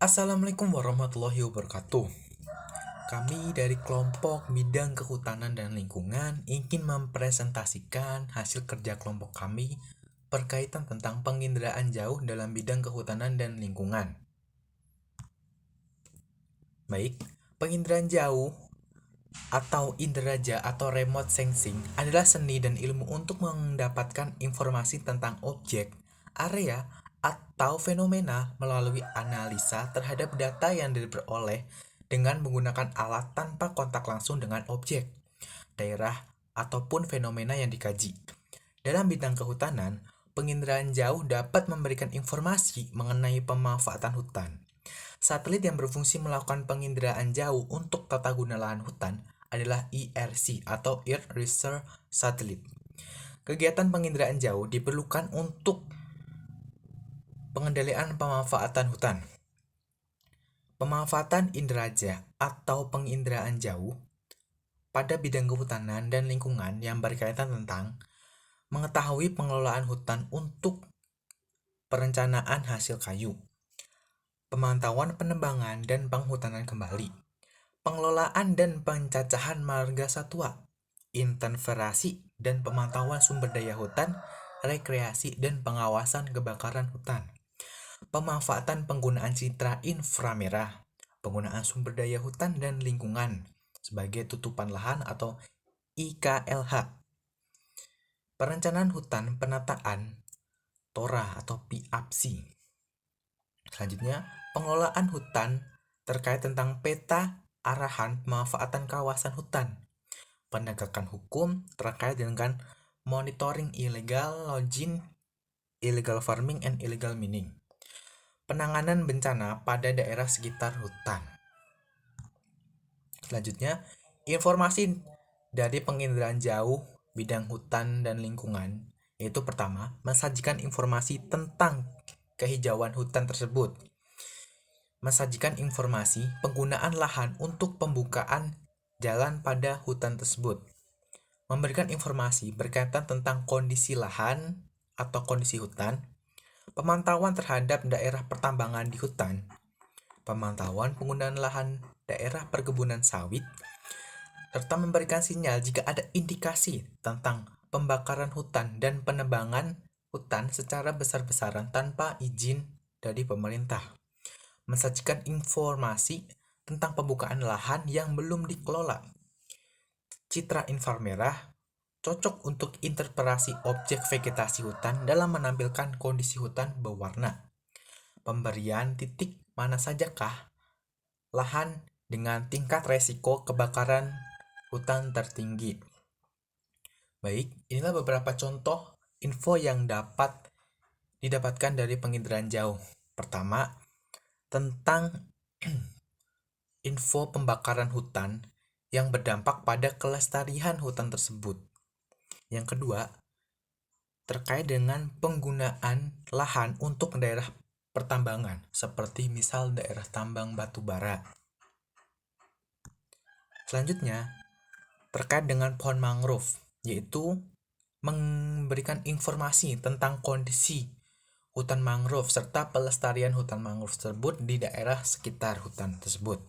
Assalamualaikum warahmatullahi wabarakatuh. Kami dari kelompok bidang kehutanan dan lingkungan ingin mempresentasikan hasil kerja kelompok kami berkaitan tentang penginderaan jauh dalam bidang kehutanan dan lingkungan. Baik, penginderaan jauh atau inderaja atau remote sensing adalah seni dan ilmu untuk mendapatkan informasi tentang objek, area, atau fenomena melalui analisa terhadap data yang diperoleh dengan menggunakan alat tanpa kontak langsung dengan objek, daerah, ataupun fenomena yang dikaji. Dalam bidang kehutanan, penginderaan jauh dapat memberikan informasi mengenai pemanfaatan hutan. Satelit yang berfungsi melakukan penginderaan jauh untuk tata guna lahan hutan adalah ERC atau Earth Research Satellite. Kegiatan penginderaan jauh diperlukan untuk pengendalian pemanfaatan hutan. Pemanfaatan inderaja atau penginderaan jauh pada bidang kehutanan dan lingkungan yang berkaitan tentang mengetahui pengelolaan hutan untuk perencanaan hasil kayu, pemantauan penebangan dan penghutanan kembali, pengelolaan dan pencacahan marga satwa, interferasi dan pemantauan sumber daya hutan, rekreasi dan pengawasan kebakaran hutan, pemanfaatan penggunaan citra inframerah, penggunaan sumber daya hutan dan lingkungan sebagai tutupan lahan atau IKLH, perencanaan hutan penataan TORA atau PAPSI. Selanjutnya, pengelolaan hutan terkait tentang peta arahan pemanfaatan kawasan hutan, penegakan hukum terkait dengan monitoring illegal logging, illegal farming, and illegal mining, penanganan bencana pada daerah sekitar hutan. Selanjutnya, informasi dari penginderaan jauh bidang hutan dan lingkungan, yaitu pertama, mensajikan informasi tentang kehijauan hutan tersebut, mensajikan informasi penggunaan lahan untuk pembukaan jalan pada hutan tersebut, memberikan informasi berkaitan tentang kondisi lahan atau kondisi hutan, pemantauan terhadap daerah pertambangan di hutan, pemantauan penggunaan lahan daerah perkebunan sawit, serta memberikan sinyal jika ada indikasi tentang pembakaran hutan dan penebangan hutan secara besar-besaran tanpa izin dari pemerintah. Mensajikan informasi tentang pembukaan lahan yang belum dikelola. Citra inframerah cocok untuk interpretasi objek vegetasi hutan dalam menampilkan kondisi hutan berwarna. Pemberian titik mana sajakah lahan dengan tingkat resiko kebakaran hutan tertinggi. Baik, inilah beberapa contoh info yang dapat didapatkan dari penginderaan jauh. Pertama, tentang info pembakaran hutan yang berdampak pada kelestarian hutan tersebut. Yang kedua, terkait dengan penggunaan lahan untuk daerah pertambangan, seperti misal daerah tambang batu bara. Selanjutnya, terkait dengan pohon mangrove, yaitu memberikan informasi tentang kondisi hutan mangrove serta pelestarian hutan mangrove tersebut di daerah sekitar hutan tersebut.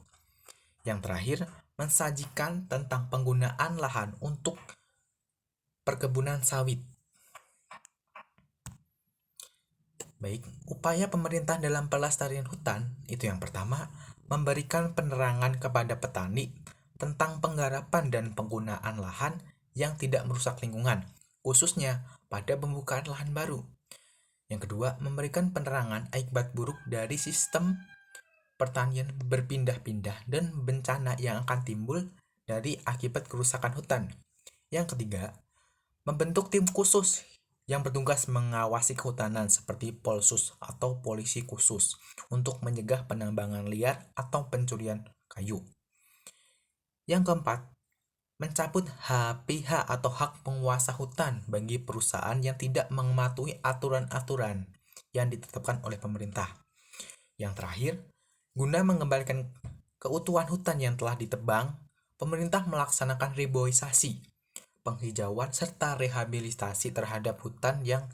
Yang terakhir, mensajikan tentang penggunaan lahan untuk perkebunan sawit. Baik, upaya pemerintah dalam pelestarian hutan itu yang pertama, memberikan penerangan kepada petani tentang penggarapan dan penggunaan lahan yang tidak merusak lingkungan, khususnya pada pembukaan lahan baru. Yang kedua, memberikan penerangan akibat buruk dari sistem pertanian berpindah-pindah dan bencana yang akan timbul dari akibat kerusakan hutan. Yang ketiga, membentuk tim khusus yang bertugas mengawasi kehutanan seperti Polsus atau polisi khusus untuk mencegah penambangan liar atau pencurian kayu. Yang keempat, mencabut HPH atau hak penguasa hutan bagi perusahaan yang tidak mematuhi aturan-aturan yang ditetapkan oleh pemerintah. Yang terakhir, guna mengembalikan keutuhan hutan yang telah ditebang, pemerintah melaksanakan reboisasi, penghijauan, serta rehabilitasi terhadap hutan yang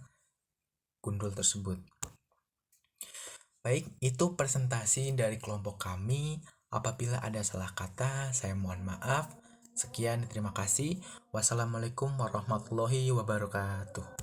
gundul tersebut. Baik, itu presentasi dari kelompok kami. Apabila ada salah kata, saya mohon maaf. Sekian, terima kasih. Wassalamualaikum warahmatullahi wabarakatuh.